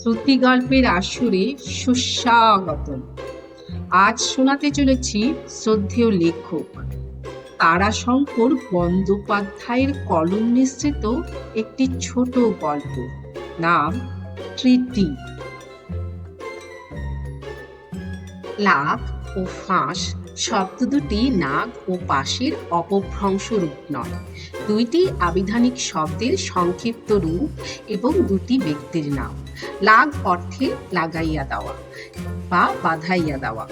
শ্রুতিগল্পের আসরে সুস্বাগতম। আজ শোনাতে চলেছি শ্রদ্ধেয় লেখক তারাশঙ্কর বন্দ্যোপাধ্যায়ের কলম নিঃসৃত একটি ছোট গল্প, নাম ট্রিটি। লাভ ও ফাঁস শব্দ দুটি নাগ ও পাশের অপভ্রংশ রূপ নয়, দুইটি আবিধানিক শব্দের সংক্ষিপ্ত রূপ এবং দুটি ব্যক্তির নাম। লাগ অর্থে লাগাইয়া দেওয়া বা বাঁধাইয়া দেওয়া,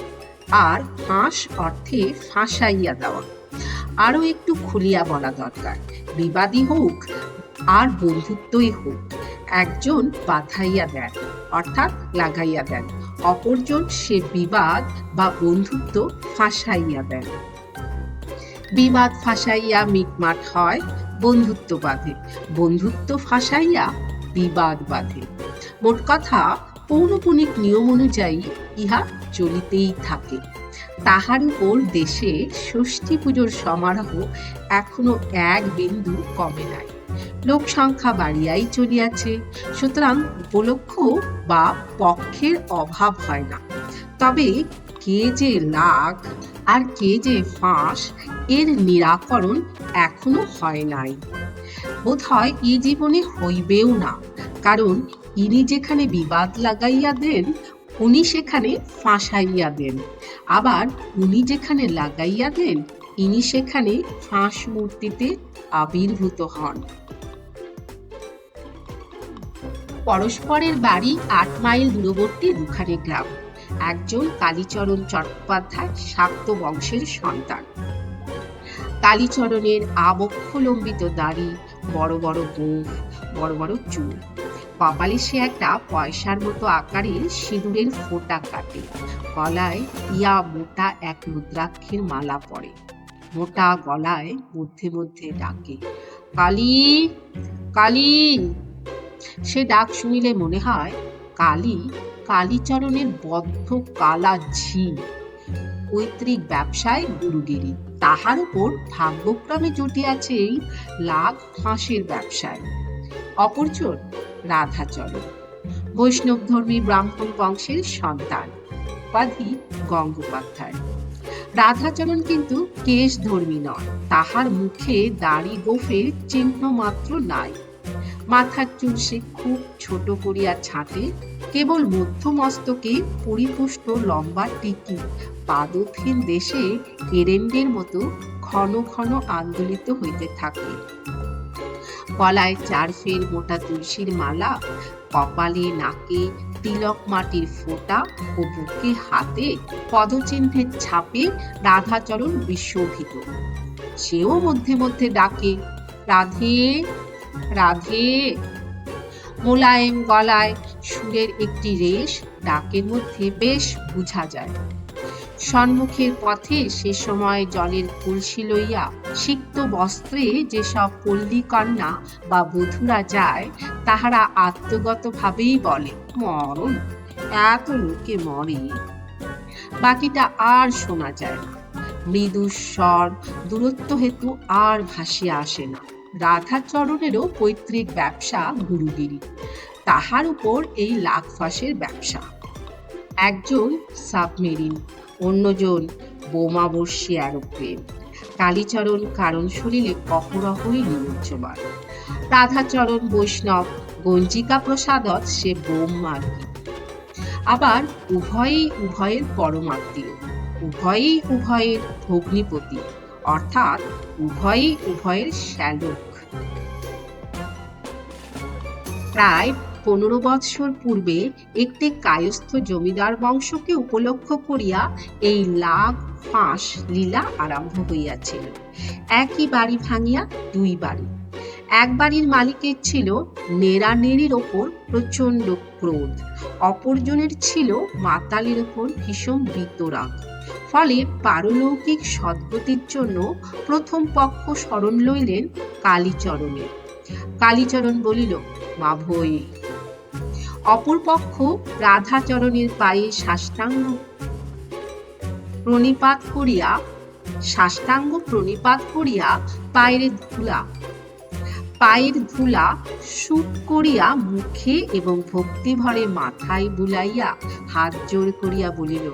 আর ফাঁস অর্থে ফাঁসাইয়া দেওয়া। আরো একটু খুলিয়া বলা দরকার, বিবাদী হোক আর বন্ধুত্বই হোক, একজন বাঁধাইয়া দেন অর্থাৎ লাগাইয়া দেন, অপরজন সে বিবাদ বা বন্ধুত্ব ফাঁসাইয়া দেন। বিবাদ ফাঁসাইয়া মিটমাট হয়, বন্ধুত্ব বাঁধে, বন্ধুত্ব ফাঁসাইয়া বিবাদ বাঁধে। মোট কথা, পৌনপুনিক নিয়ম অনুযায়ী ইহা চলিতেই থাকে। তাহার উপর দেশে ষষ্ঠী পুজোর সমারোহ এখনো এক বিন্দু কমে নাই, লোক সংখ্যা বাড়িয়াই চলিয়াছে, সুতরাং উপলক্ষ বা পক্ষের অভাব হয় না। তবে কে যে লাগ আর কে যে ফাঁস, এর নিরাকরণ এখনো হয় নাই, বোধ হয় এ জীবনে হইবেও না। কারণ ইনি যেখানে বিবাদ লাগাইয়া দেন, উনি সেখানে ফাঁসাইয়া দেন, আবার উনি যেখানে লাগাইয়া দেন, ইনি সেখানে ফাঁস মূর্তিতে আবির্ভূত হন। পরস্পরের বাড়ি ৮ মাইল দূরবর্তী দুখানে গ্রাম। একজন কালীচরণ চট্টোপাধ্যায় শাক্ত বংশের সন্তান। কালীচরণের আবক্ষলম্বিত দাড়ি, বড় বড় গোঁফ, বড় বড় চুল। কপালে সে একটা পয়সার মতো আকারের সিঁদুরের ফোঁটা কাটে, গলায় ইয়া মোটা এক রুদ্রাক্ষের মালা পরে, মোটা গলায় মধ্যে মধ্যে ডাকে, কালী কালী। সে ডাক শুনিলে মনে হয় কালী কালীচরণের বদ্ধ কালা ঝি, পৈতৃক ব্যবসায় গুরুগিরি, তাহার উপর ভাগ্যক্রমে জুটিয়াছে এই লাগ ফাঁসের ব্যবসায়। অপরজন রাধাচরণ, বৈষ্ণব ধর্মী ব্রাহ্মণ বংশের সন্তান, উপাধি গঙ্গোপাধ্যায়। রাধাচরণ কিন্তু কেশ ধর্মী নয়, তাহার মুখে দাড়ি গোঁফের চিহ্ন মাত্র নাই, মাথার চুল সে খুব ছোট করিয়া ছাঁটে, কেবল মধ্যমস্তকে পরিপুষ্ট লম্বা টিকি পাদথিন দেশে এরেন্ডের মতো ঘন ঘন আন্দোলিত হইতে থাকে। গলায় 4 ফের মোটা তুলসীর মালা, কপালে নাকে তিলক মাটির ফোঁটা ও বুকে হাতে পদচিহ্নের ছাপে রাধাচরণ বিশোভিত। সেও মধ্যে মধ্যে ডাকে, রাধে রাধে। মোলায়েম গলায় সুরের একটি রেশ ডাকের মধ্যে বেশ বুঝা যায়। সম্মুখের পথে সে সময় জলের কলসি লইয়া সিক্ত বস্ত্রে যেসব পল্লী কন্যা বা বধূরা যায়, তাহারা আত্মগত ভাবেই বলে, মরণ, এত লোকে মরে। বাকিটা আর শোনা যায় না, মৃদু স্বর দূরত্ব হেতু আর ভাসিয়া আসে না। রাধাচরণেরও পৈতৃক ব্যবসা গুরুগিরি, তাহার উপর এই লাগ ফাঁসের ব্যবসা। একজন সাবমেরিন, অন্যজন বোমাবর্ষী এরোপ্লেন। কালীচরণ কারণ শরীরে অহরহই নিমজ্জমান। রাধাচরণ বৈষ্ণব, গঞ্জিকা প্রসাদত সে বোম মার্গী। আবার উভয়েই উভয়ের পরমাত্মীয়, উভয়েই উভয়ের ভগ্নিপতি, অর্থাৎ উভয়েই উভয়ের শ্যালক। প্রায় 15 বৎসর পূর্বে একটি কায়স্থ জমিদার বংশকে উপলক্ষ করিয়া এই লাগ ফাঁস লীলা আরম্ভ হইয়াছিল। একই বাড়ি ভাঙিয়া 2 বাড়ি। এক বাড়ির মালিকের ছিল নেড়ানেড়ির ওপর প্রচন্ড ক্রোধ, অপরজনের ছিল মাতালের ওপর ভীষণ বিতরাগ। ফলে পারলৌকিক সদ্গতির জন্য প্রথম পক্ষ শরণ লইলেন কালীচরণের। কালীচরণ বলিল, মা ভৈ। অপর পক্ষ রাধাচরণের পায়ে সাষ্টাঙ্গ প্রণিপাত করিয়া পায়ের ধুলা পায়ের ধুলা সুপ করিয়া মুখে এবং ভক্তি ভরে মাথায় বুলাইয়া হাত জোড় করিয়া বলিল,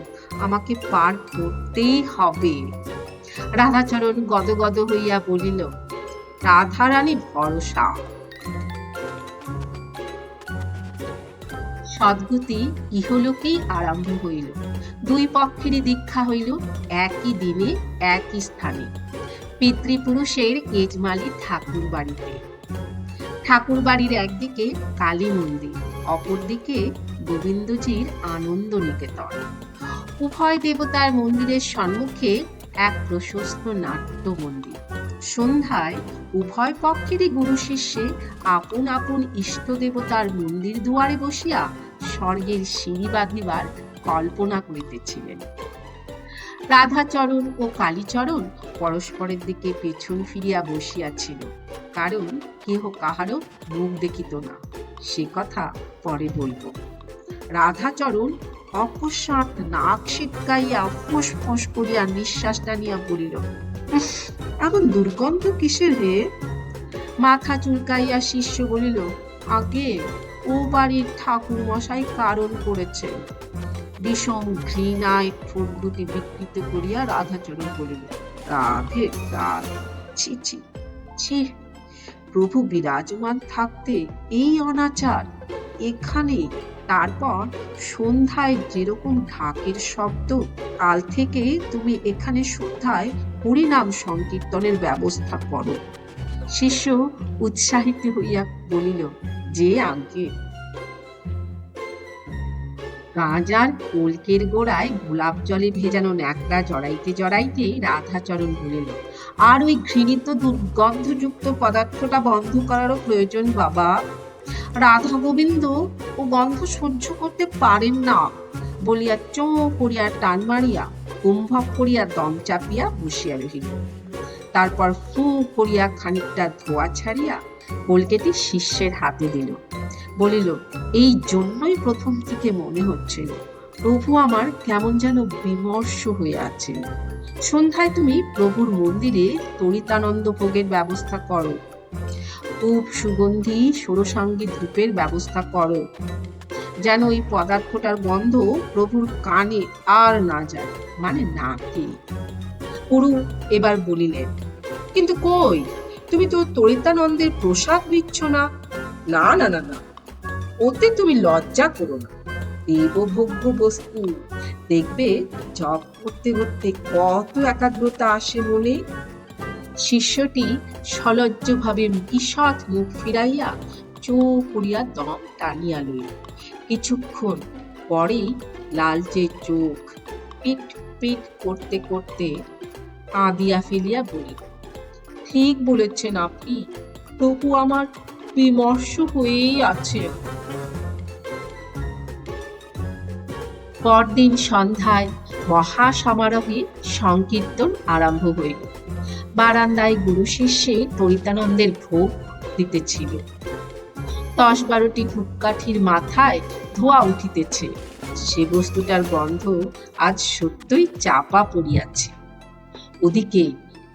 আমাকে পার করতেই হবে। রাধাচরণ গদগদ হইয়া বলিল, রাধারানী ভরসা। সদ্গতি ইহলোকেই আরম্ভ হইল। দুই পক্ষেরই দীক্ষা হইল একই দিনে একই স্থানে, পিতৃপুরুষের এজমালি ঠাকুর বাড়িতে। ঠাকুর বাড়ির একদিকে কালী মন্দির, অপরদিকে গোবিন্দজির আনন্দ নিকেতন। উভয় দেবতার মন্দিরের সম্মুখে এক প্রশস্ত নাট্য মন্দির। সন্ধ্যায় উভয় পক্ষেরই গুরু শিষ্যে আপন আপন ইষ্ট দেবতার মন্দির দুয়ারে বসিয়া স্বর্গের সিঁড়ি বাঁধিবার কল্পনা করিতেছিলেন। রাধাচরণ ও কালীচরণ পরস্পরের দিকে পেছন ফিরিয়া বসিয়াছিল, কারণ কেহ কাহারও মুখ দেখিত না। সে কথা পরে বলব। রাধাচরণ অকস্মাৎ নাক সিটকাইয়া ফোঁস ফোঁস করিয়া নিঃশ্বাস টানিয়া বলিল, এমন দুর্গন্ধ কিসের হে? মাথা চুলকাইয়া শিষ্য বলিল, আগে ও বাড়ির ঠাকুর মশাই কারণ করেছেন। বিষম ঘৃণায় ঠোঁট দুটি বিকৃত করিয়া রাধাচরণ বলিল, রাধে রাধে, ছি ছি ছি, প্রভু বিরাজমান থাকতে এই অনাচার এখানে। তারপর সন্ধ্যায় যেরকম ঢাকের শব্দ, কাল থেকে তুমি এখানে সন্ধ্যায় হরিনাম সংকীর্তনের ব্যবস্থা করো। শিষ্য উৎসাহিত হইয়া বলিল, যে আজ্ঞে। গাঁজার কলকের গোড়ায় গোলাপ জলে ভেজানো ন্যাকড়া জড়াইতে জড়াইতে রাধাচরণ বলিল, আর ওই ঘৃণিত দুর্গন্ধযুক্ত পদার্থটা বন্ধ করারও প্রয়োজন বাবা। রাধা গোবিন্দ ও গন্ধ সহ্য করতে পারেন না বলিয়া চোঁ করিয়া টান মারিয়া কুম্ভক করিয়া দম চাপিয়া বসিয়া রহিল। তারপর ফু করিয়া খানিকটা ধোয়া ছাড়িয়া কলকেটি শিষ্যের হাতে দিল। বলিল, এই জন্যই প্রথম থেকে মনে হচ্ছিল প্রভু আমার কেমন যেন বিমর্ষ হয়ে আছেন। সন্ধ্যায় তুমি প্রভুর মন্দিরে তরিতানন্দ ভোগের ব্যবস্থা করো, ধূপ সুগন্ধি ষোড়শাঙ্গী ধূপের ব্যবস্থা করো, যেন ওই পদার্থটার গন্ধ প্রভুর কানে আর না যায়, মানে নাকে। গুরু এবার বলিলেন, কিন্তু কই, তুমি তো তরিতানন্দের প্রসাদ দিচ্ছ না। না না না না, ওতে তুমি লজ্জা করো না, দেবভোগ্য বস্তু। দেখবে জপ করতে করতে কত একাগ্রতা আসে মনে। শিষ্যটি সলজ্জভাবে ঈষৎ মুখ ফিরাইয়া চোখ করিয়া দম টানিয়া লইল। কিছুক্ষণ পরেই লালচে চোখ পিট পিট করতে করতে কাঁদিয়া ফেলিয়া বলিল, ঠিক বলেছেন আপনি, প্রভু আমার বিমর্ষ হয়েই আছে। পরদিন সন্ধ্যায় মহা সমারোহে সংকীর্তন আরম্ভ হইল। বারান্দায় গুরু শিষ্যে তরিতানন্দের ভোগ দিতেছিল। 10-12টি ধূপকাঠির মাথায় ধোঁয়া উঠিতেছে। সে বস্তুটার গন্ধ আজ সত্যই চাপা পড়িয়াছে। ওদিকে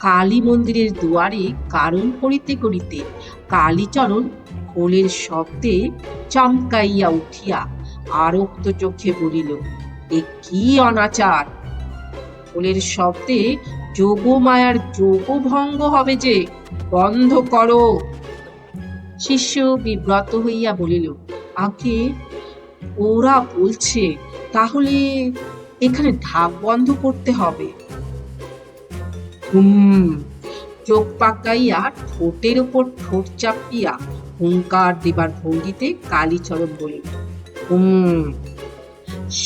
কালী মন্দিরের দুয়ারে কারণ করিতে করিতে কালীচরণ খোলের শব্দে চমকাইয়া উঠিয়া আরক্ত চোখে বলিল, এ কি অনাচার! খোলের শব্দে যোগমায়ার যোগভঙ্গ হবে যে, বন্ধ করো। শিষ্য বিব্রত হইয়া বলিল, আগে ওরা বলছে তাহলে এখানে ঢাক বন্ধ করতে হবে। চোখ পাকাইয়া ঠোঁটের উপর ঠোঁট চাপিয়া হুঙ্কার দিবার ভঙ্গিতে কালীচরণ বলিল,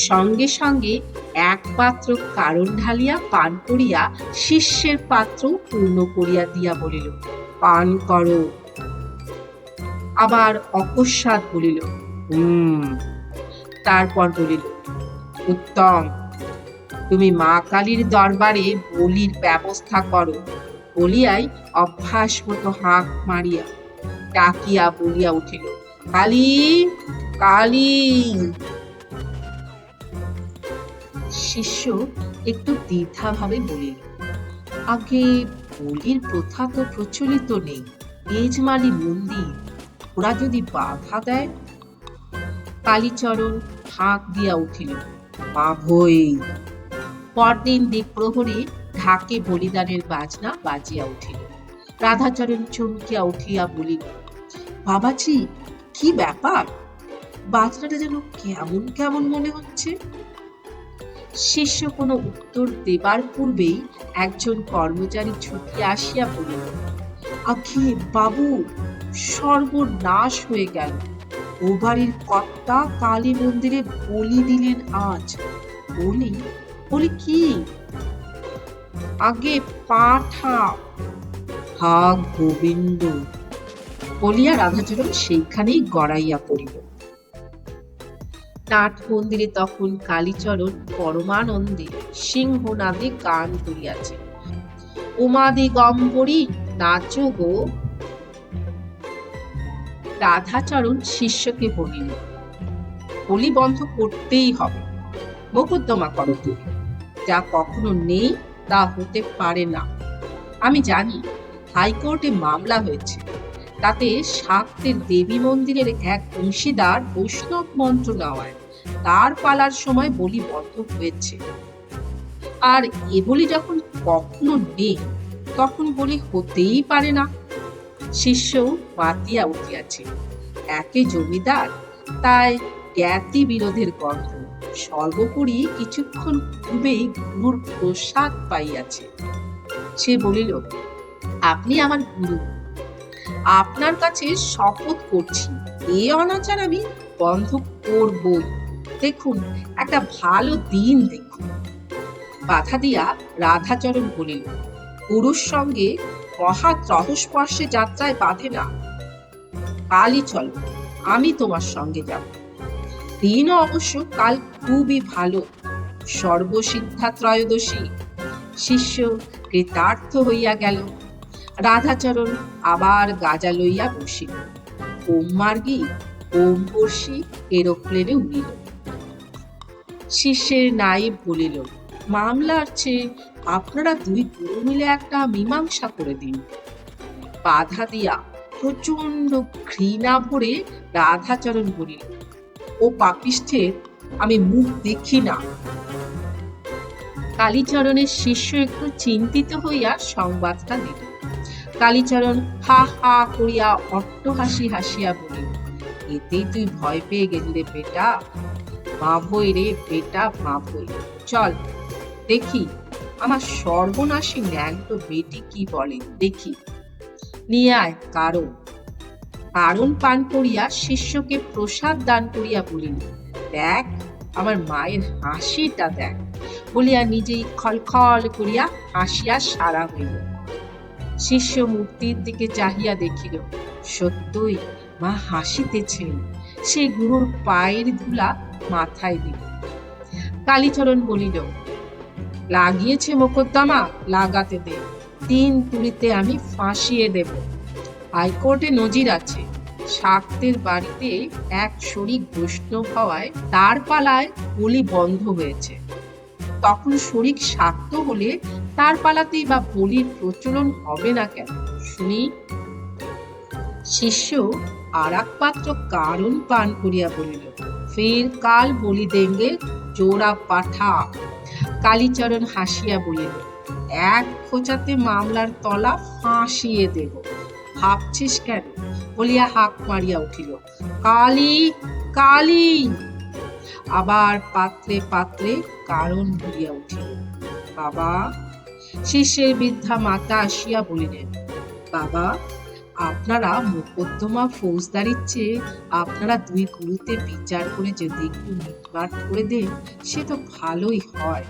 সঙ্গে সঙ্গে এক পাত্র কারণ ঢালিয়া পান করিয়া শিষ্যের পাত্র পূর্ণ করিয়া দিয়া বলিল, পান করো। আবার অকস্মাৎ বলিল, তারপর বলিল, উত্তম, তুমি মা কালীর দরবারে বলির ব্যবস্থা করো। বলিয়াই অভ্যাস মতো হাঁক মারিয়া ডাকিয়া বলিয়া উঠিল, কালী কালী। শিষ্য একটু দ্বিধা ভাবে বলিল, আগে বলির প্রথা তো প্রচলিত নেই, এজমালি মন্দির, ওরা যদি বাধা দেয়? কালীচরণ হাঁক দিয়া উঠিল, মাভৈ। পরদিন দ্বীপ্রহরী ঢাকে বলিদানের বাজনা বাজিয়া উঠিল। রাধাচরণ চমকিয়া উঠিয়া বলিল, বাবাজি, কি ব্যাপার? বাজনাটা যেন কেমন কেমন মনে হচ্ছে। শিষ্য কোনো উত্তর দেবার পূর্বেই একজন কর্মচারী ছুটিয়া আসিয়া বলিল, আগে বাবু, সর্বনাশ হয়ে গেল। ও বাড়ির কর্তা কালী মন্দিরে বলি দিলেন আজ। বলি? বলি কি? আগে পাঠা। হা গোবিন্দ! বলিয়া রাধাচরণ সেইখানেই গড়াইয়া পড়িল। নাট মন্দিরে তখন কালীচরণ পরমানন্দে সিংহনাদে গান করিয়াছে, উমা দিগম্বরী নাচো গো। রাধাচরণ শিষ্যকে বলিল, বলি বন্ধ করতেই হবে। মোকদ্দমা করো তুমি। যা কখনো নেই তা হতে পারে না। আমি জানি হাইকোর্টে মামলা হয়েছে, তাতে শাক্তের দেবী মন্দিরের এক অংশীদার বৈষ্ণব মন্ত্র নেওয়ায় তার পালার সময় বলি বন্ধ হয়েছে। আর এ বলি যখন কখনো নেই, তখন বলি হতেই পারে না। শিষ্য মাতিয়া উঠিয়াছে। একে জমিদার, তাই জ্ঞাতি বিরোধের গন্ধ। সর্বোপরি কিছুক্ষণ পূর্বেই গুরুর প্রসাদ পাইয়াছে। সে বলিল, আপনি আমার গুরু, আপনার কাছে শপথ করছি এ অনাচার আমি বন্ধ করবই। দেখুন, একটা ভালো দিন দেখুন। বাধা দিয়া রাধাচরণ বলিল, গুরুর সঙ্গে মহা ত্রহস্পর্শে যাত্রায় বাধে না। কালই চলো, আমি তোমার সঙ্গে যাব। দিনও অবশ্য কাল খুবই ভালো, সর্বসিদ্ধা ত্রয়োদশী। শিষ্য কৃতার্থ হইয়া গেল। রাধাচরণ আবার গাজা লইয়া বসিল। ওম মার্গী, ওম বর্ষি এরোপ্লেনে উড়িল। শিষ্যের নায়েব বলিল, মামলার চেয়ে আপনারা দুই গুরু মিলে একটা মীমাংসা করে দিন। বাধা দিয়া প্রচন্ড ঘৃণা ভরে রাধাচরণ বলিল, ও পাপিষ্ঠের আমি মুখ দেখি না। কালীচরণের শিষ্য একটু চিন্তিত হইয়া সংবাদটা দিল। কালীচরণ হা হা করিয়া অট্টহাসি হাসিয়া বলিল, এতেই তুই ভয় পেয়ে গেলি রে বেটা। মাভৈ রে বেটা, মাভৈ। চল দেখি আমার সর্বনাশী ন্যাংটো বেটি কি বলে, দেখি। নিয়ে আয় কারণ। কারণ পান করিয়া শিষ্যকে প্রসাদ দান করিয়া বলিল, দেখ আমার মায়ের হাসিটা দেখ। বলিয়া নিজেই খলখল করিয়া হাসিয়া সারা হইল। শিষ্য মূর্তির দিকে চাহিয়া দেখিল, সত্যই মা হাসিতেছেন। সে গুরুর পায়ের ধুলা মাথায় দিল। কালীচরণ বলিল, লাগিয়েছে মোকদ্দমা, লাগাতে দে। 3 তুড়িতে আমি ফাঁসিয়ে দেব। হাইকোর্টে নজির আছে, শাক্তের বাড়িতে এক শরিক বৈষ্ণব হওয়ায় তার পালায় বলি বন্ধ হয়েছে। তখন শরিক শাক্ত হলে তার পালাতেই বা বলির প্রচলন হবে না কেন শুনি? শিষ্য আর এক পাত্র কারণ পান করিয়া বলিল, ফের কাল বলি দেঙ্গে জোড়া পাঠা। কালীচরণ হাসিয়া বলিল, এক খোঁচাতে মামলার তলা ফাঁসিয়ে দেব। ভাবছিস কেন? বলিয়া হাঁক মারিয়া উঠিল, কালী, কালী। আবার পাত্রে পাত্রে কারণ ভরিয়া উঠিল। বাবা! শিষ্যের বৃদ্ধা মাতা আসিয়া বলিলেন, বাবা, আপনারা মোকদ্দমা ফৌজদারির চেয়ে আপনারা দুই গুরুতে বিচার করে যদি একটু মিটমাট করে দেন, সে তো ভালোই হয়।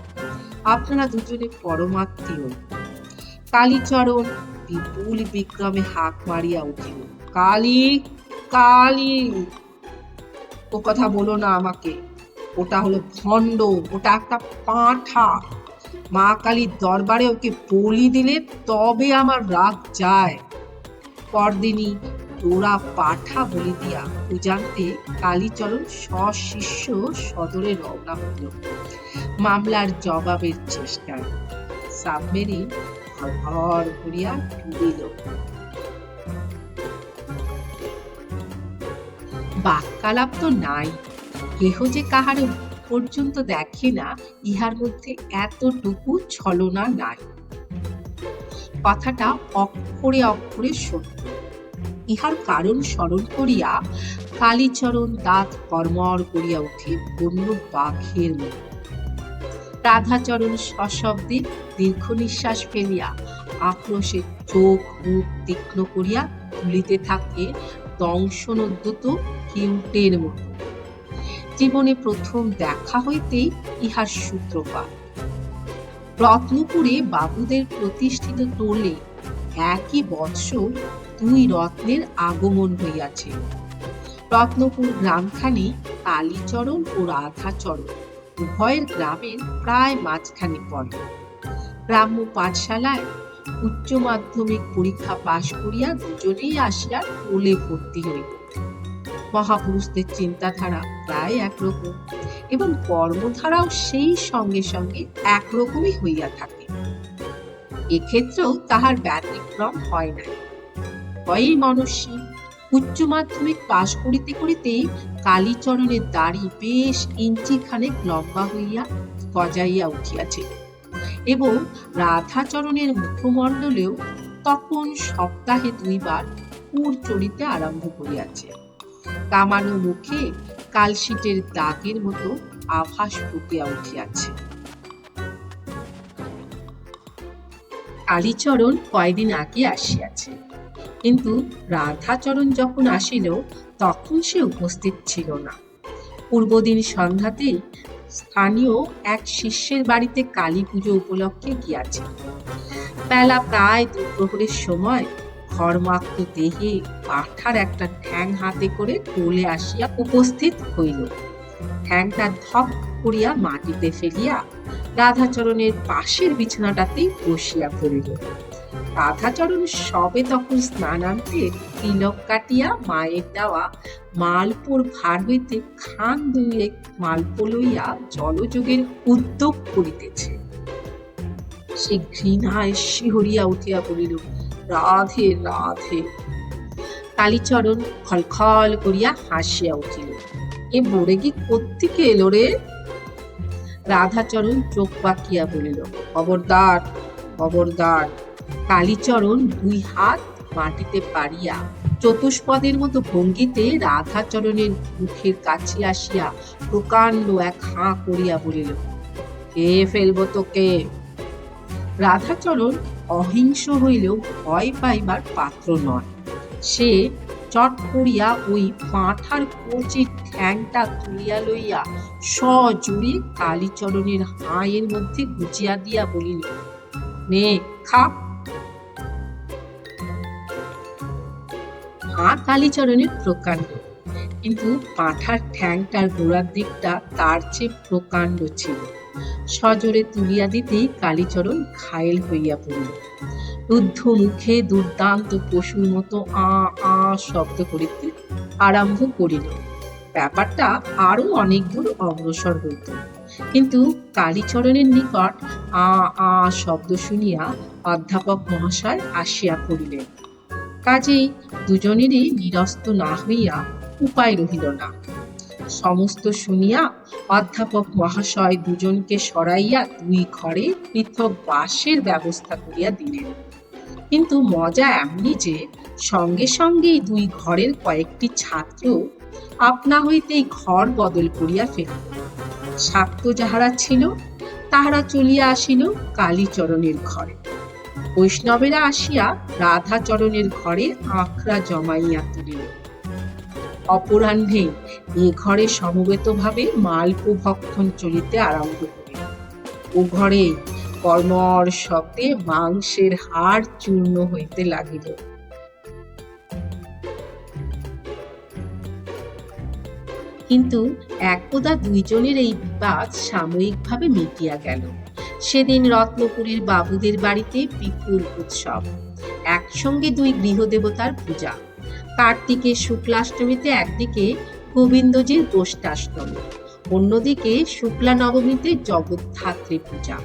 আপনারা দুজনে পরমাত্মীয়। কালীচরণ বিপুল বিক্রমে হাঁক মারিয়া উঠিল, কালী, কালী। ও কথা বলো না আমাকে। ওটা হলো ভণ্ড, ওটা একটা পাঁঠা। মা কালীর দরবারে ওকে বলি দিলে তবে আমার রাগ যায়। পরদিনই তোরা পাঠা বলি দিয়া পূজান্তে কালীচরণ সশিষ্য সদরে রওনা হইল মামলার জবাবের চেষ্টায়। সাবমেরিন ভর ভরিয়া ডুবিল। বাক্যালাপ তো নাই, কেহ যে কাহারে পর্যন্ত দেখে না, ইহার মধ্যে এতটুকু ছলনা নাই। কথাটা অক্ষরে অক্ষরে সত্য। ইহার কারণ স্মরণ করিয়া কালীচরণ দাঁত কর্মর করিয়া উঠে বন্য বাঘের মতো। রাধাচরণ সশব্দে দীর্ঘ নিঃশ্বাস ফেলিয়া আক্রোশে চোখ মুখ তীক্ষ্ণ করিয়া তুলিতে থাকে দংশনোদ্যত কিউটের মতো। জীবনে প্রথম দেখা হইতেই ইহার সূত্রপাত। রত্নপুরে বাবুদের প্রতিষ্ঠিত টোলে একই বৎসর দুই রত্নের আগমন হইয়াছে। রত্নপুর গ্রামখানি কালীচরণ ও রাধাচরণ উভয়ের গ্রামের প্রায় মাঝখানে পড়ে। গ্রাম্য পাঠশালায় উচ্চ মাধ্যমিক পরীক্ষা পাশ করিয়া দুজনেই আসিয়া টোলে ভর্তি হইল। মহাপুরুষদের চিন্তাধারা প্রায় একরকম এবং কর্মধারাও সেই সঙ্গে সঙ্গে একরকমই হইয়া থাকে। এক্ষেত্রেও তাহার ব্যতিক্রম হয় নাই। হয় মনস্বী উচ্চ মাধ্যমিক পাশ করিতে করিতে কালীচরণের দাড়ি বেশ ইঞ্চিখানেক লম্বা হইয়া গজাইয়া উঠিয়াছে এবং রাধাচরণের মুখমণ্ডলেও তখন সপ্তাহে 2 বার পুর চড়িতে আরম্ভ করিয়াছে। কামানো মুখে কালশিটের দাগের মতো আভাস ফুটিয়া উঠিয়াছে। কালীচরণ কয়দিন আগে আসিয়াছে, কিন্তু রাধাচরণ যখন আসিল তখন সে উপস্থিত ছিল না। পূর্বদিন সন্ধ্যাতেই স্থানীয় এক শিষ্যের বাড়িতে কালী পুজো উপলক্ষে গিয়াছে। বেলা প্রায় 2 প্রহরের সময় ঘর্মাক্ত দেহে পাঠার একটা ঠ্যাং হাতে করে কোলে আসিয়া উপস্থিত হইল। ঠ্যাংটা ধপ করিয়া মাটিতে ফেলিয়া রাধাচরণের পাশের বিছানাটাতেই বসিয়া পড়িল। রাধাচরণ সবে তখন স্নানান্তে তিলক কাটিয়া মায়ের দেওয়া মালপোর ভার হইতে খান 2 মালপো লইয়া জলযোগের উদ্যোগ করিতেছে। সে ঘৃণায় শিহরিয়া উঠিয়া পড়িল, রাধে রাধে। কালীচরণ খলখল করিয়া হাসিয়া উঠিল, এ বড়েগি কোত্থেকে এলো রে? রাধাচরণ চোখ পাকিয়া বলিল, খবরদার খবরদার। কালীচরণ 2 হাত মাটিতে পাড়িয়া চতুষ্পদের মতো ভঙ্গিতে রাধাচরণের মুখের কাছে আসিয়া প্রকাণ্ড এক হাঁ করিয়া বলিল, কে ফেলবো তোকে? রাধাচরণ অহিংস হইলেও ভয় পাইবার পাত্র নয়। সে চট করিয়া ওই পাঁঠার কচি ঠ্যাংটা তুলিয়া লইয়া সজোরে কালীচরণের হাঁয়ের মধ্যে গুজিয়া দিয়া বলিল, নে খা। হাঁ কালীচরণের প্রকাণ্ড, কিন্তু পাঁঠার ঠ্যাংটার গোড়ার দিকটা তার চেয়ে প্রকাণ্ড ছিল। সজোরে তুলিয়া দিতেই কালীচরণ ঘায়েল হইয়া পড়িল। রুদ্ধ মুখে দুর্দান্ত পশুর মতো আ আ শব্দ করিতে আরম্ভ করিল। ব্যাপারটা আরো অনেক দূর অগ্রসর হইত, কিন্তু কালীচরণের নিকট আ আ শব্দ শুনিয়া অধ্যাপক মহাশয় আসিয়া পড়িলেন। কাজেই দুজনেরই নিরস্ত না হইয়া উপায় রহিল না। সমস্ত শুনিয়া অধ্যাপক মহাশয় দুজনকে সরাইয়া 2 ঘরে পৃথক বাসের ব্যবস্থা করিয়া দিলেন। কিন্তু মজা এমনি যে সঙ্গে সঙ্গেই 2 ঘরের কয়েকটি ছাত্র আপনা হইতেই ঘর বদল করিয়া ফেলিল। ছাত্র যাহারা ছিল তাহারা চলিয়া আসিল কালীচরণের ঘরে। বৈষ্ণবেরা আসিয়া রাধাচরণের ঘরে আঁকড়া জমাইয়া তুলিল। অপরাহ্নে এ ঘরে সমবেতভাবে মালপো ভক্ষণ চলিতে আরম্ভ করিল। ও ঘরে কর্মর শব্দে মাংসের হাড় চূর্ণ হইতে লাগিল। কিন্তু একদা 2 জনের এই বিবাদ সাময়িকভাবে মিটিয়া গেল। সেদিন রত্নপুরের বাবুদের বাড়িতে বিপুল উৎসব। একসঙ্গে 2 গৃহদেবতার পূজা। কার্তিকের শুক্লাষ্টমীতে একদিকে গোবিন্দজির গোষ্ঠাষ্টমী, অন্যদিকে শুক্লা নবমীতে জগদ্ধাত্রী পূজা।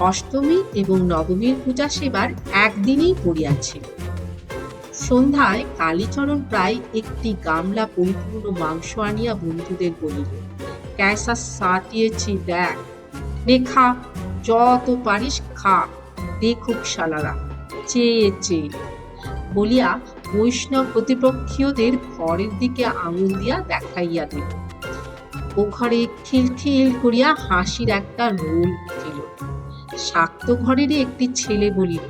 অষ্টমী এবং নবমীর পূজা সেবার একদিনেই পড়িয়াছিল। সন্ধ্যায় কালীচরণ প্রায় একটি গামলা পরিপূর্ণ মাংস আনিয়া বন্ধুদের বলিল, ক্যাসা সাটিয়েছি দেখ, নে খা, যত পারিস খা, দেখুক শালারা চেয়ে চেয়ে, বলিয়া বৈষ্ণব প্রতিপক্ষীয়দের ঘরের দিকে আঙুল দিয়া দেখাইয়া দিল। ও ঘরে খিলখিল করিয়া হাসির একটা রোল উঠিল। শাক্ত ঘরেরই একটি ছেলে বলিল,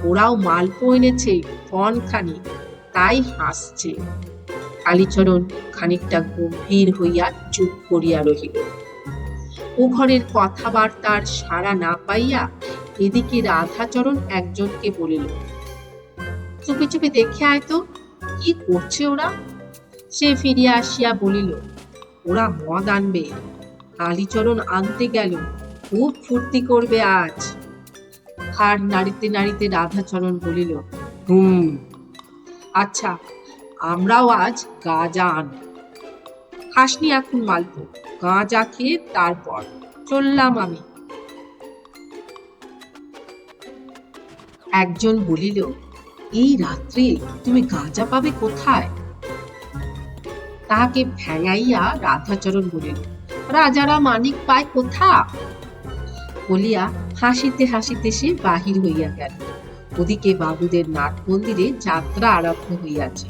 ওরাও মালপো এনেছে পণখানি, তাই হাসছে। কালীচরণ খানিকটা গম্ভীর হইয়া চুপ করিয়া রহিল। ও ঘরের কথাবার্তার সাড়া না পাইয়া এদিকে রাধাচরণ একজনকে বলিল, চুপি চুপি দেখে আয় তো, কি করছে ওরা। সে ফিরিয়া আসিয়া বলিল, ওরা মদ আনবে, কালীচরণ আনতে গেল, খুব ফুর্তি করবে আজ। ঘাড় নাড়িতে নাড়িতে রাধাচরণ বলিল, আচ্ছা, আমরাও আজ গাঁজা আনব। খাসনি এখন মালপো, গাঁজা খেয়ে তারপর চললাম আমি। একজন বলিল, এই রাত্রে তুমি গাঁজা পাবে কোথায়? তাহাকে ভেঙাইয়া রাধাচরণ বলিল, রাজারা মানিক পায় কোথা? বলিয়া হাসিতে হাসিতে সে বাহির হইয়া গেল। ওদিকে বাবুদের নাট মন্দিরে যাত্রা আরম্ভ হইয়াছে,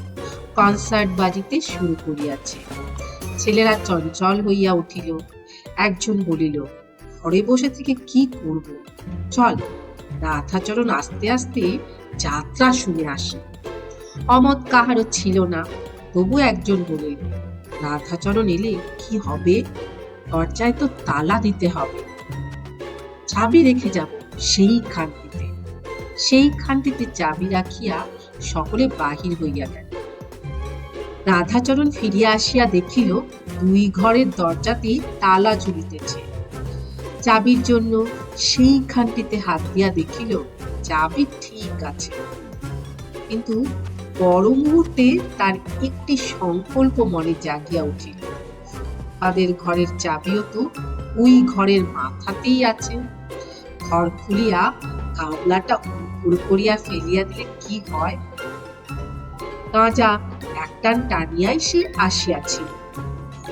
কনসার্ট বাজিতে শুরু করিয়াছে। ছেলেরা চঞ্চল হইয়া উঠিল। একজন বলিল, ঘরে বসে থেকে কি করব, চল রাধাচরণ আস্তে আস্তে যাত্রা শুনে আসে। অমত কাহারও ছিল না, তবু একজন বলিল, রাধাচরণ এলে কি হবে, দরজায় তো তালা দিতে হবে, চাবি রেখে যাব সেই খানটিতে। সেই খানটিতে চাবি রাখিয়া সকলে বাহির হইয়া গেল। রাধাচরণ ফিরিয়া আসিয়া দেখিল, দুই ঘরের দরজাতেই তালা ঝুলিতেছে। চাবির জন্য সেই খানটিতে হাত দিয়া দেখিল, চাবি ঠিক আছে, কিন্তু বড় মুহূর্তে তার একটি সংকল্প মনে জাগিয়া উঠিল, তাদের ঘরের চাবিও তো ওই ঘরের মাথাতেই আছে। ঘর খুলিয়া গামলাটা উপর করিয়া ফেলিয়া দিলে কি হয়? গাঁজা একটান টানিয়াই সে আসিয়াছিল,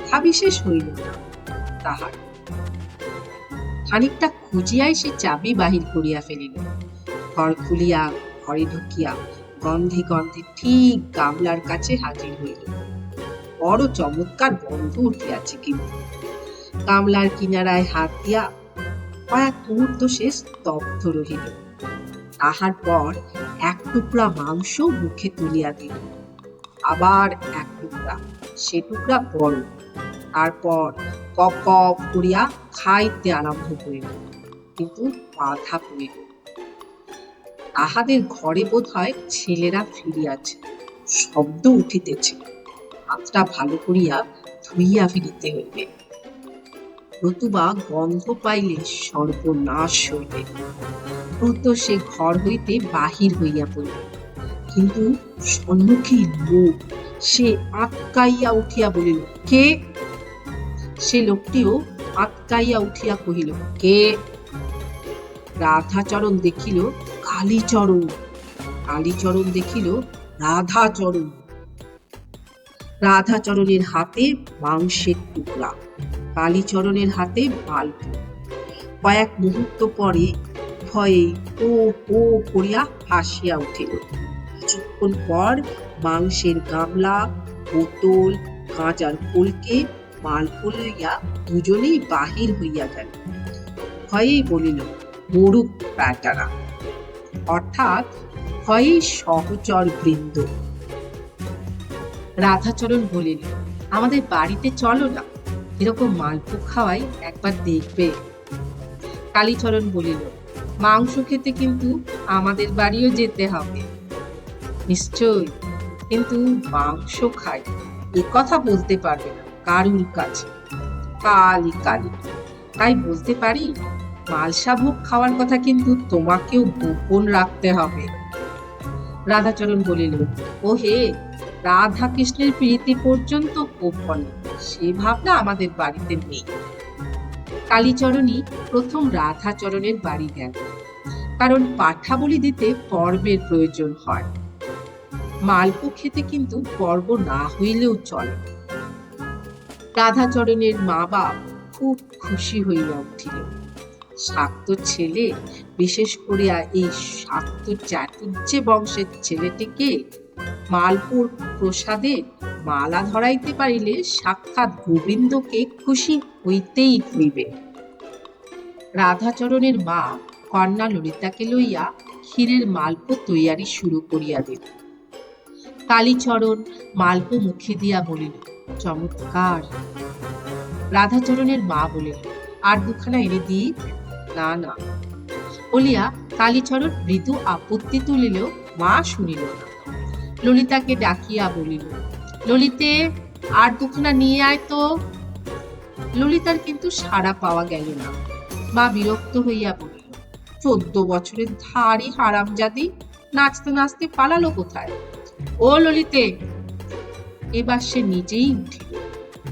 ভাবি শেষ হইল না তাহার। খানিকটা খুঁজিয়াই সে চাবি বাহির করিয়া ফেলিল। ঘর খুলিয়া ঘরে ঢুকিয়া গন্ধে গন্ধে ঠিক গামলার কাছে হাজির হইল। বড় চমৎকার গন্ধ উঠিয়াছে, কিন্তু গামলার কিনারায় হাত দিয়া কয়েক মুহূর্ত সে স্তব্ধ রহিল। তাহার পর এক টুকরা মাংস মুখে তুলিয়া দিল, আবার এক টুকরা, সে টুকরা বড়। তারপর কপ কপ করিয়া খাইতে আরম্ভ করিল, কিন্তু বাধা পড়িল। তাহাদের ঘরে বোধ হয় ছেলেরা ফিরিয়াছে, শব্দ উঠিতেছে, হাতটা ভালো করিয়া ধুইয়া ফিরিতে হইবে, নতুবা গন্ধ পাইলে সর্বনাশ হইবে। দ্রুত সে ঘর হইতে বাহির হইয়া পড়িল, কিন্তু সম্মুখে লোক। সে আটকাইয়া উঠিয়া বলিল, কে? সে লোকটিও আটকাইয়া উঠিয়া কহিল, কে? রাধাচরণ দেখিল কালীচরণ, কালীচরণ দেখিল রাধাচরণ। রাধাচরণের হাতে মাংসের টুকরা, কালীচরণের হাতে মালপো। কয়েক মুহূর্ত পরে ভয়ে ও ও করিয়া হাসিয়া উঠিল। কিছুক্ষণ পর মাংসের গামলা, বোতল, গাঁজার কলকে, মালপো লইয়া দুজনেই বাহির হইয়া গেল। ভয়েই বলিল, মরুক প্যাটারা, অর্থাৎ ভয়ে সহচর বৃন্দ। রাধাচরণ বলিল, আমাদের বাড়িতে চলো না, এরকম মালপো খাওয়াই একবার দেখবে। কালীচরণ বলিল, মাংস খেতে কিন্তু আমাদের বাড়িও যেতে হবে। নিশ্চয়, কিন্তু মাংস খাই এ কথা বলতে পারবে না কারুর কাছে। কালী কালী, তাই বলতে পারি, মালসা ভোগ খাওয়ার কথা কিন্তু তোমাকেও গোপন রাখতে হবে। রাধাচরণ বলিল, ও হে, রাধা কৃষ্ণের প্রীতি পর্যন্ত গোপনে, সে ভাবনা আমাদের বাড়িতে নেই। কালীচরণই প্রথম রাধাচরণের বাড়ি গেল, কারণ পাঠা বলি দিতে পর্বের প্রয়োজন হয়। মালপো খেতে কিন্তু পর্ব না হইলেও চলে। রাধাচরণের মা বাপ খুব খুশি হইয়া উঠিল। শাক্ত ছেলে, বিশেষ করিয়া এই শাক্ত চাটুর্যে বংশের ছেলেটিকে মালপুর প্রসাদে মালা ধরাইতে পারিলে সাক্ষাৎ গোবিন্দকে খুশি হইতেই হইবে। রাধাচরণের মা কন্যা ললিতাকে লইয়া ক্ষীরের মালপো তৈয়ারি শুরু করিয়া দিল। কালীচরণ মালপো মুখে দিয়া বলিল, চমৎকার। রাধাচরণের মা বলিল, আর দুখানা এনে দিই? না না বলিয়া কালীচরণ মৃদু আপত্তি তুলিলেও মা শুনিল না। ললিতাকে ডাকিয়া বলিল, ললিতে, আর দুখানা নিয়ে আয় তো। ললিতার কিন্তু সাড়া পাওয়া গেল না। মা বিরক্ত হইয়া বলিল, 14 বছরের ধারি হারামজাদি নাচতে নাচতে পালালো কোথায়? ও ললিতে! এবার সে নিজেই উঠিল।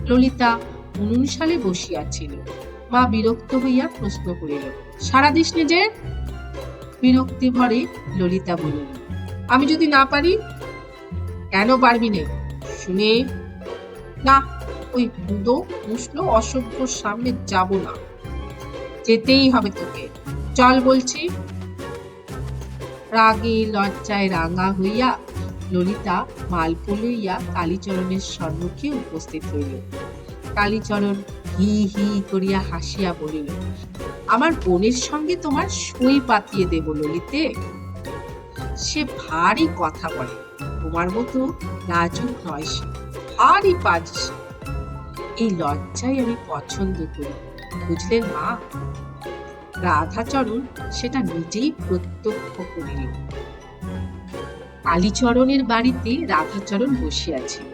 ললিতা উনুন শালে বসিয়াছিল। মা বিরক্ত হইয়া প্রশ্ন করিল, সারা দিস নে যে? বিরক্তি ভরে ললিতা বলিল, আমি যদি না পারি? কেন পারবি নে? শুনে না, ওই বুদো মুসলো অসভ্যর সামনে যাব না। যেতেই হবে তোকে, চল বলছি। রাগে লজ্জায় রাঙা হইয়া ললিতা মালপো লইয়া কালীচরণের সম্মুখে উপস্থিত হইল। কালীচরণ হি হি করিয়া হাসিয়া বলিল, আমার বোনের সঙ্গে তোমার সই পাতিয়ে দেব ললিতে। সে ভারী কথা বলে, তোমার মতো লাজুক নয় সে, ভারী পাজি। এই লজ্জাই আমি পছন্দ করি, বুঝলেন মা? রাধাচরণ সেটা নিজেই প্রত্যক্ষ করিল। কালীচরণের বাড়িতে রাধাচরণ বসিয়াছিল।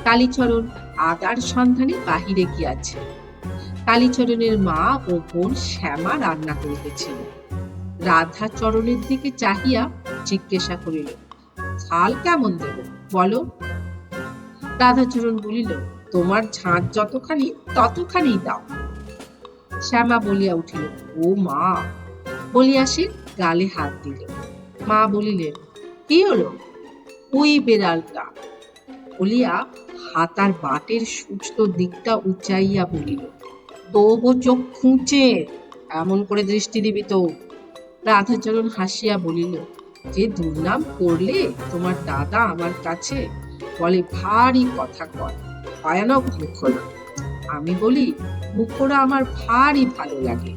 কালীচরণ আদার সন্ধানে বাহিরে গিয়াছে। কালীচরণের মা ও বোন শ্যামা রান্না করিতেছিল। রাধাচরণের দিকে চাহিয়া জিজ্ঞাসা করিল, ঝাল কেমন দেব বলো? রাধাচরণ বলিল, তোমার ঝাঁঝ যতখানি ততখানি দাও। শ্যামা বলিয়া উঠিল, ও মা! বলিয়া সে গালে হাত দিল। মা বলিলেন, কি হলো? ওই বেড়ালটা। বলিয়া হাতার বাটের সুস্থ দিকটা উঁচাইয়া বলিল, তবু চোখ খুঁচে এমন করে দৃষ্টি দিবি তো? রাধাচরণ হাসিয়া বলিল, যে দুর্নাম করলে তোমার দাদা আমার কাছে, বলে ভারী কথা কয়, ভয়ানক মুখরা। আমি বলি, মুখরা আমার ভারী ভালো লাগে।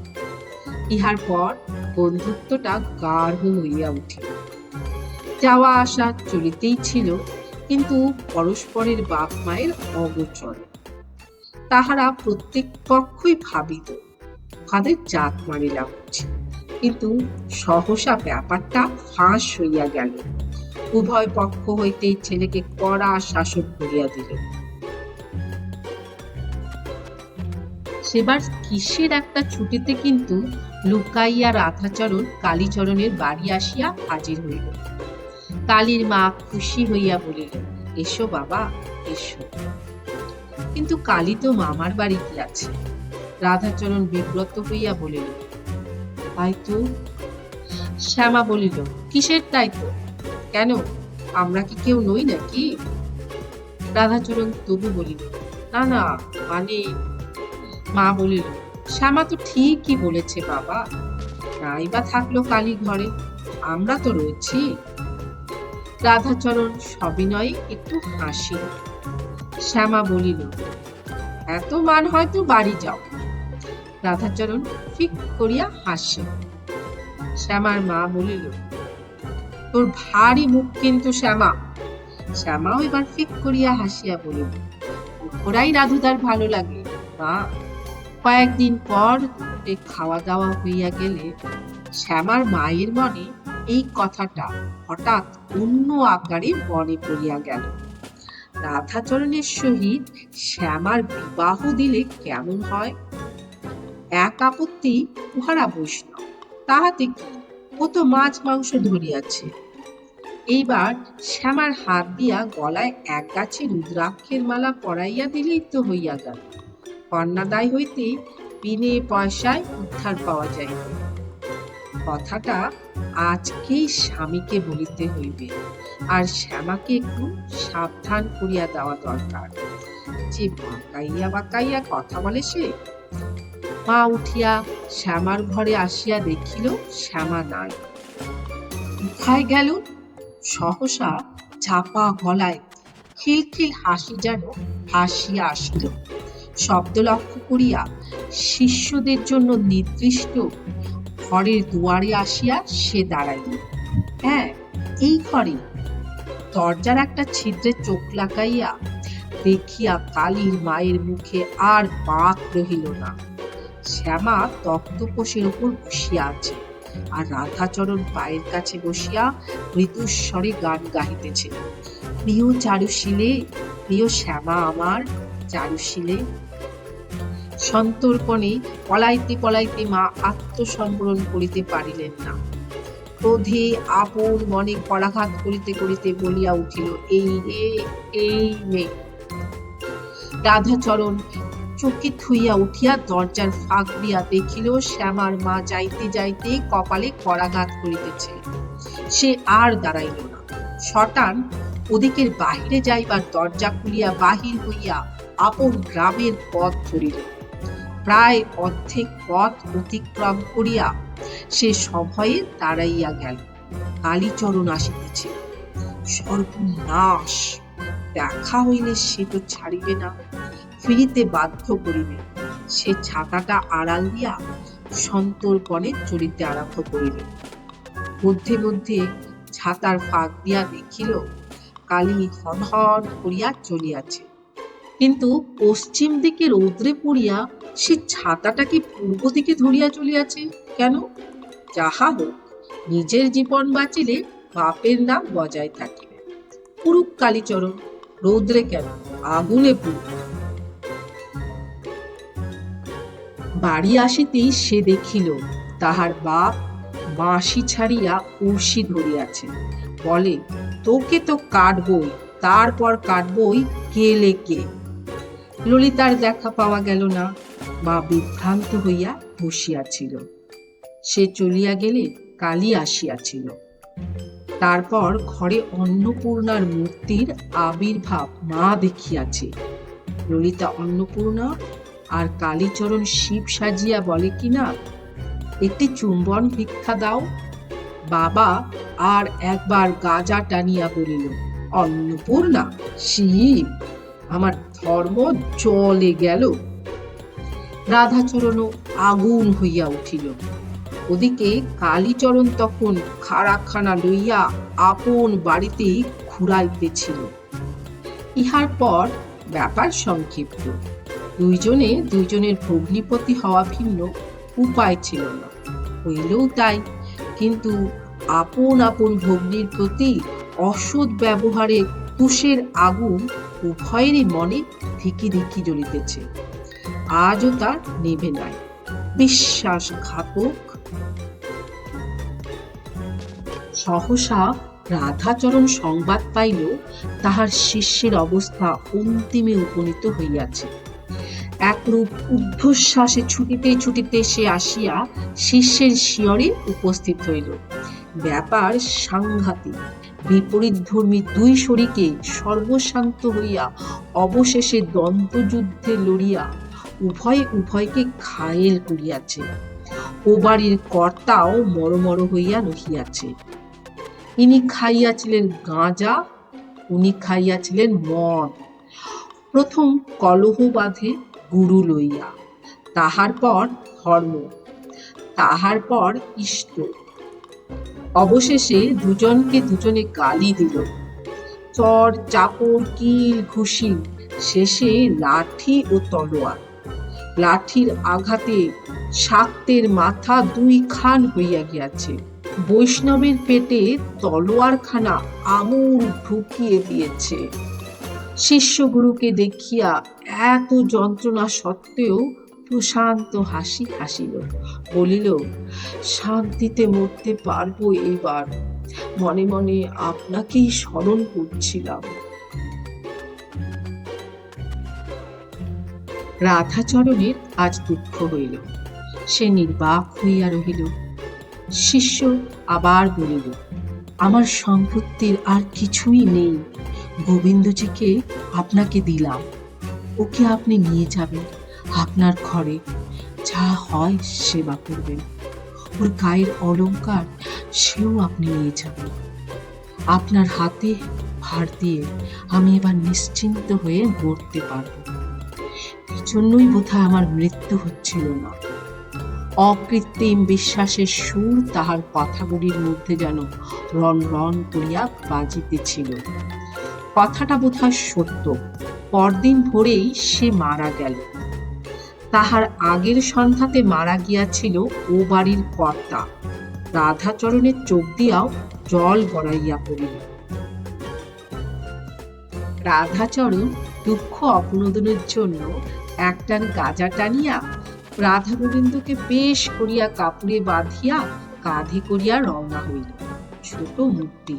ইহার পর বন্ধুত্বটা গাঢ় হইয়া উঠিল। যাওয়া আসা চলিতেই ছিল, কিন্তু পরস্পরের বাপ মায়ের অগোচর। তাহারা প্রত্যেক পক্ষই ভাবিত তাদের জাত মারিলাম, কিন্তু সহসা ব্যাপারটা ফাঁস হইয়া গেল। উভয় পক্ষ হইতেই ছেলেকে কড়া শাসন করিয়া দিল। সেবার কিসের একটা ছুটিতে কিন্তু লুকাইয়া রাধাচরণ কালীচরণের বাড়ি আসিয়া হাজির হইল। কালীর মা খুশি হইয়া বলিল, এসো বাবা এসো। কিন্তু কালী তো মামার বাড়ি গিয়াছে। রাধাচরণ বিব্রত হইয়া বলিল, তাই তো? শ্যামা বলিল, কিসের তাই তো? কেন, আমরা কি কেউ নই নাকি? রাধাচরণ তবু বলিল, না না, মানে। মা বলিল, শ্যামা তো ঠিকই বলেছে বাবা, নাই বা থাকলো কালী ঘরে, আমরা তো রয়েছি। রাধাচরণ সবিনয়ে একটু হাসিল। শ্যামা বলিল, এত মান হয়তো বাড়ি যাও। রাধাচরণ ফিক করিয়া হাসে। শ্যামার মা বলিল, তোর ভারী মুখ কিন্তু শ্যামা। শ্যামাও এবার ফিক করিয়া হাসিয়া বলিল, ওরাই রাধুদার ভালো লাগে মা। কয়েকদিন পর খাওয়া দাওয়া হইয়া গেলে শ্যামার মায়ের মনে এই কথাটা হঠাৎ অন্য আকারে মনে পড়িয়া গেল। রাধাচরণের সহিত শ্যামার বিবাহ দিলে কেমন হয়? এক আপত্তি, উহারা বৈষ্ণব, তাহাতে কি, ও তো মাছ মাংস ধরিয়াছে। এইবার শ্যামার হাত দিয়া গলায় এক গাছে রুদ্রাক্ষের মালা পরাইয়া দিলেই তো হইয়া গেল। কন্যাদায় হইতে বিনে পয়সায় উদ্ধার পাওয়া যাইবে। কথাটা আজকেই স্বামীকে বলিতে হইবে, আর শ্যামাকে একটু সাবধান করিয়া দেওয়া দরকার। যে বাঁকাইয়া বাঁকাইয়া কথা বলে সে। মা উঠিয়া শ্যামার ঘরে আসিয়া দেখিল শ্যামা নাই। কোথায় গেল? সহসা চাপা গলায় খিলখিল হাসি যেন হাসিয়া আসিল। শব্দ লক্ষ্য করিয়া শিষ্যদের জন্য নির্দিষ্ট ঘরের দুয়ারে আসিয়া সে দাঁড়াইল। হ্যাঁ, এই ঘরে। দরজার একটা ছিদ্রে চোখ লাগাইয়া দেখিয়া কালীর মায়ের মুখে আর বাক রহিল না। শ্যামা তক্তপোষের উপর বসিয়া আছে, আর রাধাচরণ পায়ের কাছে বসিয়া মৃদুস্বরে গান গাহিতেছে। প্রিয় চারুশীলে, প্রিয় শ্যামা আমার চারুশীলে। সন্তর্পণে পলাইতে পলাইতে মা আত্মসম্বরণ করিতে পারিলেন না। ক্রোধে আপন মনে করাঘাত করিতে করিতে বলিয়া উঠিল, এই রে, এই রে। রাধাচরণ চকিত হইয়া উঠিয়া দরজার ফাঁক দিয়া দেখিল শ্যামার মা যাইতে যাইতে কপালে করাঘাত করিতেছে। সে আর দাঁড়াইল না, শটান ওদিকের বাহিরে যাইবার দরজা খুলিয়া বাহির হইয়া আপন গ্রামের পথ ধরিল। প্রায় অর্ধেক পথ অতিক্রম করিয়া সে সভয়ে দাঁড়াইয়া গেল। কালীচরণ আসিতেছে। সর্বনাশ! দেখা হইলে সে তো ছাড়িবে না, ফিরিতে বাধ্য করিবে। সে ছাতাটা আড়াল দিয়া সন্তর্পণে চলিতে আরম্ভ করিল। মধ্যে মধ্যে ছাতার ফাঁক দিয়া দেখিল কালী হনহন করিয়া চলিয়াছে। কিন্তু পশ্চিম দিকে রৌদ্রে পড়িয়া সে ছাতাটাকে পূর্ব দিকে ধরিয়া চলিয়াছে কেন? যাহা হোক, নিজের জীবন বাঁচিলে বাপের নাম বজায় থাকিবে। পুরুক কালীচরণ, রৌদ্রে কেন, আগুনে পুরুক। বাড়ি আসিতেই সে দেখিল তাহার বাপ বাঁশি ছাড়িয়া উর্শি ধরিয়াছে। বলে, তোকে তো কাটবই, তারপর কাটবই গেলে কে। ললিতার দেখা পাওয়া গেল না। মা বিভ্রান্ত হইয়া বসিয়াছিল। সে চলিয়া গেলে কালী আসিয়াছিল। তারপর ঘরে অন্নপূর্ণার মূর্তির আবির্ভাব মা দেখিয়াছে। ললিতা অন্নপূর্ণা আর কালীচরণ শিব সাজিয়া বলে কিনা, একটি চুম্বন ভিক্ষা দাও। বাবা আর একবার গাজা টানিয়া বলিল, অন্নপূর্ণা, শিব, আমার ধর্ম চলে গেল। রাধাচরণও আগুন হইয়া উঠিল। ওদিকে কালীচরণ তখন খাড়াখানা লইয়া আপন বাড়িতে ঘুরাইতেছিল। ইহার পর ব্যাপার সংক্ষিপ্ত। দুইজনে দুইজনের ভগ্নিপতি হওয়া ভিন্ন, উপায় ছিল না। হইলেও তাই। কিন্তু আপন আপন ভগ্নির প্রতি অসৎ ব্যবহারে তুষের আগুন উভয়েরই মনে ধিকি ধিকি জ্বলিতেছে। আজও তার নেভে নাই। বিশ্বাসঘাতক। সহসা রাধাচরণ সংবাদ পাইল তাহার শিষ্যের অবস্থা অন্তিমে উপনীত হইয়াছে। একরূপ ঊর্ধ্বশ্বাসে ছুটিতে ছুটিতে সে আসিয়া শিষ্যের শিয়রে উপস্থিত হইল। ব্যাপার সাংঘাতিক। বিপরীতধর্মী দুই শরীকে সর্বশান্ত হইয়া অবশেষে দ্বন্দ্বযুদ্ধে লড়িয়া উভয়ে উভয়কে ঘায়েল করিয়াছে। ও বাড়ির কর্তাও মরমর হইয়া রহিয়াছে। ইনি খাইয়াছিলেন গাঁজা, উনি খাইয়াছিলেন মদ। প্রথম কলহ বাঁধে গুরু লইয়া, তাহার পর ধর্ম, তাহার পর ইষ্ট। অবশেষে দুজনকে দুজনে গালি দিল। চর চাপড় কিল ঘুষি, শেষে লাঠি ও তলোয়ার। লাঠির আঘাতে শাক্তের মাথা দুই খান হইয়া গিয়াছে। বৈষ্ণবের পেটে তলোয়ারখানা আমূল ঢুকিয়ে দিয়েছে। শিষ্য গুরুকে দেখিয়া এত যন্ত্রণা সত্ত্বেও প্রশান্ত হাসি হাসিল। বলিল, শান্তিতে মরতে পারবো এইবার। মনে মনে আপনাকেই স্মরণ করছিলাম। রাধাচরণের আজ দুঃখ হইল। সে নির্বাক হইয়া রহিল। শিষ্য আবার বলিল, আমার সম্পত্তির আর কিছুই নেই, গোবিন্দজিকে আপনাকে দিলাম, ওকে আপনি নিয়ে যাবেন আপনার ঘরে, যা হয় সেবা করবেন, ওর গায়ের অলংকার সেও আপনি নিয়ে যাবেন। আপনার হাতে ভার দিয়ে আমি এবার নিশ্চিন্ত হয়ে মরতে পারব। এই জন্যই বোধহয় আমার মৃত্যু হচ্ছিল না। অকৃত্রিম বিশ্বাসের সুর তাহার কথাগুলির মধ্যে যেন রন রন করিয়া বাজিতেছিল। কথাটা বোধহয় সত্য। পরদিন ভোরেই সে মারা গেল। তাহার আগের সন্ধ্যাতে মারা গিয়াছিল ও বাড়ির কর্তা। রাধাচরণের চোখ দিয়াও জল গড়াইয়া পড়িল। রাধাচরণ দুঃখ অপনোদনের জন্য একটান গাঁজা টানিয়া রাধা গোবিন্দকে বেশ করিয়া কাপড়ে বাঁধিয়া কাঁধে করিয়া রওনা হইল। ছোট মূর্তি,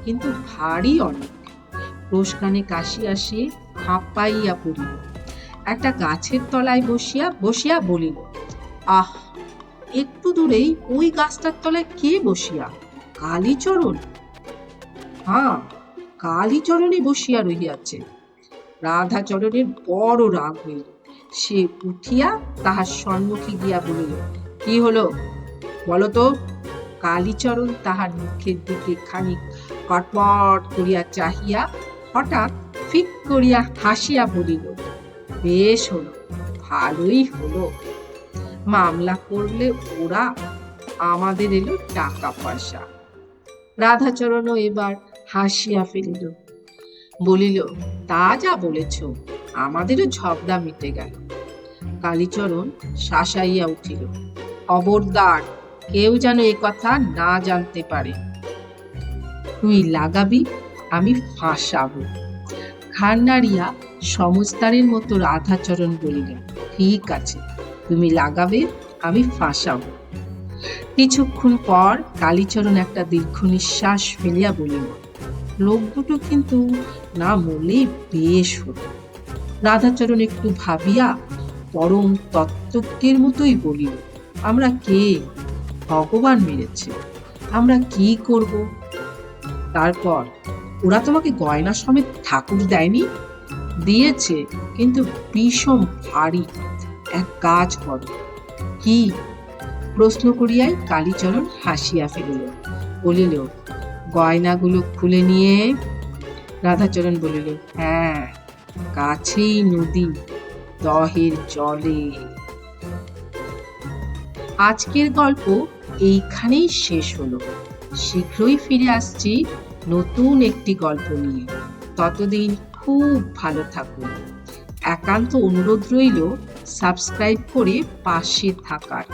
কিন্তু ভারী অনেক। রোষকানে কাশিয়া সে হাঁপাইয়া পড়িল। একটা গাছের তলায় বসিয়া বলিল, আহ, একটু দূরেই ওই গাছটার তলায় কে বসিয়া? কালীচরণ। হ্যাঁ, কালীচরণই বসিয়া রহিয়াছে। রাধাচরণের বড় রাগ হইল। সে উঠিয়া তাহার সম্মুখে গিয়া বলিল, কি হলো বলো তো? কালীচরণ তাহার মুখের দিকে খানিক কটমট করিয়া চাহিয়া হঠাৎ ফিক করিয়া হাসিয়া বলিল, বেশ হলো, ভালোই হলো। মামলা করলে ওরা, আমাদের এলো টাকা পয়সা। রাধাচরণও এবার হাসিয়া ফেলিল, বলিল, তা যা বলেছ, আমাদেরও ঝগড়া মিটে গেল। কালীচরণ শাসাইয়া উঠিল, খবরদার, কেউ যেন এ কথা না জানতে পারে। তুই লাগাবি, আমি ফাঁসাবো। ঘাড় নাড়িয়া সমজদারের মতো রাধাচরণ বলিলেন, ঠিক আছে, তুমি লাগাবে, আমি ফাঁসাবো। কিছুক্ষণ পর কালীচরণ একটা দীর্ঘ নিঃশ্বাস ফেলিয়া বলিল, লোক দুটো কিন্তু না মরলেই বেশ হতো। রাধাচরণ একটু ভাবিয়া পরম তত্ত্বজ্ঞের মতোই বলিল, আমরা কে? ভগবান মেরেছে, আমরা কি করব? তারপর, ওরা তোমাকে গয়না সমেত ঠাকুর দেয়নি? দিয়েছে, কিন্তু বিষম ভারী। এক কাজ করো। কি? প্রশ্ন করিয়াই কালীচরণ হাসিয়া ফেলিল, বলিল, গয়নাগুলো খুলে নিয়ে। রাধাচরণ বলিল, হ্যাঁ, কাছেই নদী, দহের জলে। আজকের গল্প এইখানেই শেষ হলো। শীঘ্রই ফিরে আসছি নতুন একটি গল্প নিয়ে। ততদিন খুব ভালো থাকুন। একান্ত অনুরোধ রইল সাবস্ক্রাইব করে পাশে থাকার।